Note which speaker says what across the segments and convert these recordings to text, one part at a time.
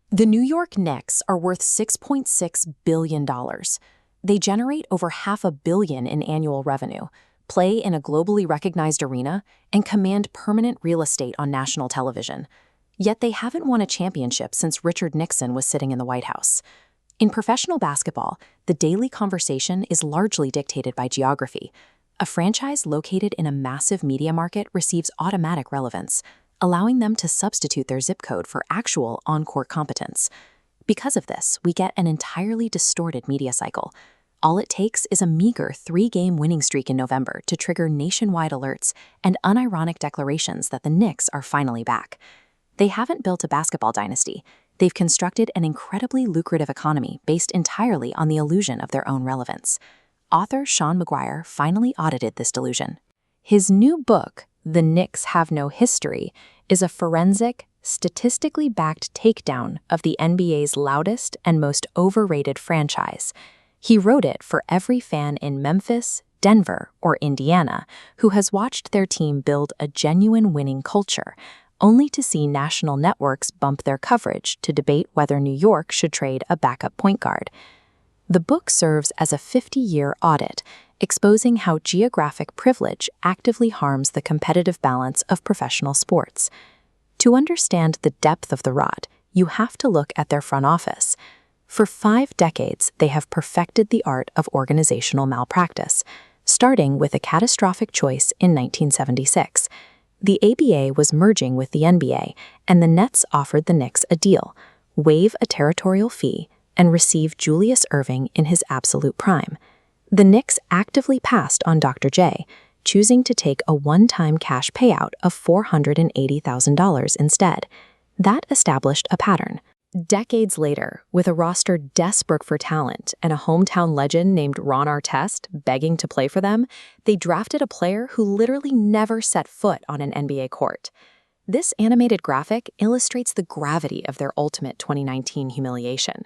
Speaker 1: The New York Knicks are worth $6.6 billion. They generate over $500 million in annual revenue, play in a globally recognized arena, and command permanent real estate on national television. Yet they haven't won a championship since Richard Nixon was sitting in the White House. In professional basketball, the daily conversation is largely dictated by geography. A franchise located in a massive media market receives automatic relevance, allowing them to substitute their zip code for actual on-court competence. Because of this, we get an entirely distorted media cycle. All it takes is a meager 3-game winning streak in November to trigger nationwide alerts and unironic declarations that the Knicks are finally back. They haven't built a basketball dynasty. They've constructed an incredibly lucrative economy based entirely on the illusion of their own relevance. Author Sean McGuire finally audited this delusion. His new book, The Knicks Have No History, is a forensic, statistically backed takedown of the NBA's loudest and most overrated franchise. He wrote it for every fan in Memphis, Denver, or Indiana who has watched their team build a genuine winning culture, only to see national networks bump their coverage to debate whether New York should trade a backup point guard. The book serves as a 50-year audit, exposing how geographic privilege actively harms the competitive balance of professional sports. To understand the depth of the rot, you have to look at their front office. For 5 decades, they have perfected the art of organizational malpractice, starting with a catastrophic choice in 1976. The ABA was merging with the NBA, and the Nets offered the Knicks a deal: waive a territorial fee and receive Julius Erving in his absolute prime. The Knicks actively passed on Dr. J, choosing to take a one-time cash payout of $480,000 instead. That established a pattern. Decades later, with a roster desperate for talent and a hometown legend named Ron Artest begging to play for them, they drafted a player who literally never set foot on an NBA court. This animated graphic illustrates the gravity of their ultimate 2019 humiliation.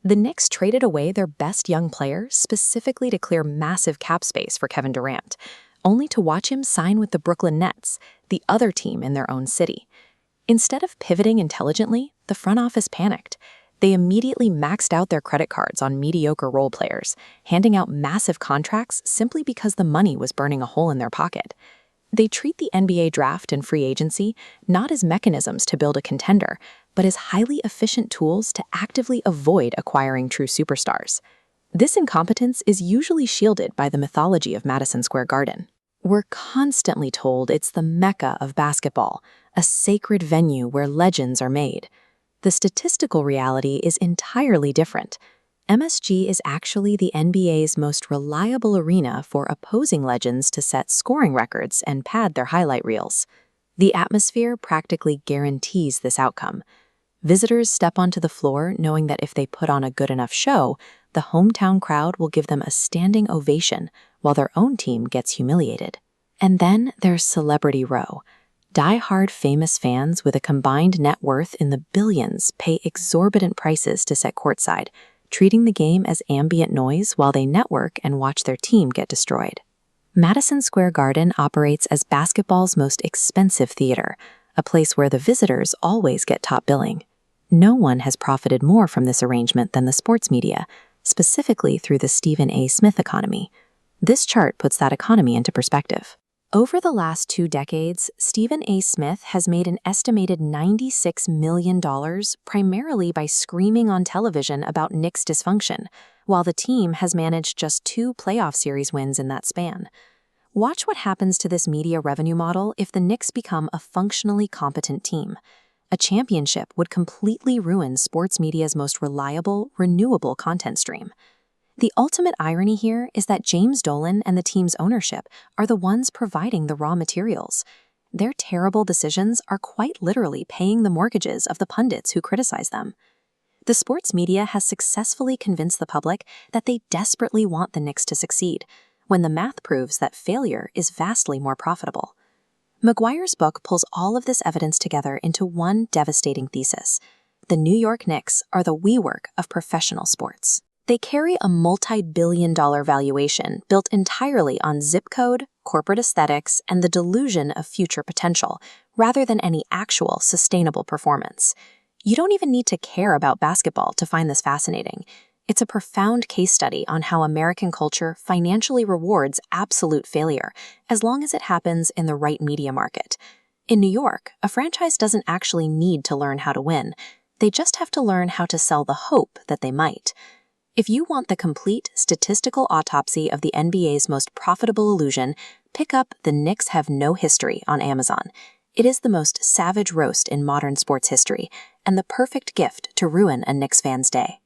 Speaker 1: The Knicks traded away their best young player specifically to clear massive cap space for Kevin Durant, only to watch him sign with the Brooklyn Nets, the other team in their own city. Instead of pivoting intelligently, the front office panicked. They immediately maxed out their credit cards on mediocre role players, handing out massive contracts simply because the money was burning a hole in their pocket. They treat the NBA draft and free agency not as mechanisms to build a contender, but as highly efficient tools to actively avoid acquiring true superstars. This incompetence is usually shielded by the mythology of Madison Square Garden. We're constantly told it's the Mecca of basketball, a sacred venue where legends are made. The statistical reality is entirely different. MSG is actually the NBA's most reliable arena for opposing legends to set scoring records and pad their highlight reels. The atmosphere practically guarantees this outcome. Visitors step onto the floor knowing that if they put on a good enough show, the hometown crowd will give them a standing ovation while their own team gets humiliated. And then there's Celebrity Row. Die-hard famous fans with a combined net worth in the billions pay exorbitant prices to sit courtside, treating the game as ambient noise while they network and watch their team get destroyed. Madison Square Garden operates as basketball's most expensive theater, a place where the visitors always get top billing. No one has profited more from this arrangement than the sports media, specifically through the Stephen A. Smith economy. This chart puts that economy into perspective. Over the last 2 decades, Stephen A. Smith has made an estimated $96 million primarily by screaming on television about Knicks dysfunction, while the team has managed just 2 playoff series wins in that span. Watch what happens to this media revenue model if the Knicks become a functionally competent team. A championship would completely ruin sports media's most reliable, renewable content stream. The ultimate irony here is that James Dolan and the team's ownership are the ones providing the raw materials. Their terrible decisions are quite literally paying the mortgages of the pundits who criticize them. The sports media has successfully convinced the public that they desperately want the Knicks to succeed, when the math proves that failure is vastly more profitable. McGuire's book pulls all of this evidence together into one devastating thesis. The New York Knicks are the WeWork of professional sports. They carry a multi-billion-dollar valuation built entirely on zip code, corporate aesthetics, and the delusion of future potential, rather than any actual sustainable performance. You don't even need to care about basketball to find this fascinating. It's a profound case study on how American culture financially rewards absolute failure, as long as it happens in the right media market. In New York, a franchise doesn't actually need to learn how to win. They just have to learn how to sell the hope that they might. If you want the complete statistical autopsy of the NBA's most profitable illusion, pick up The Knicks Have No History on Amazon. It is the most savage roast in modern sports history, and the perfect gift to ruin a Knicks fan's day.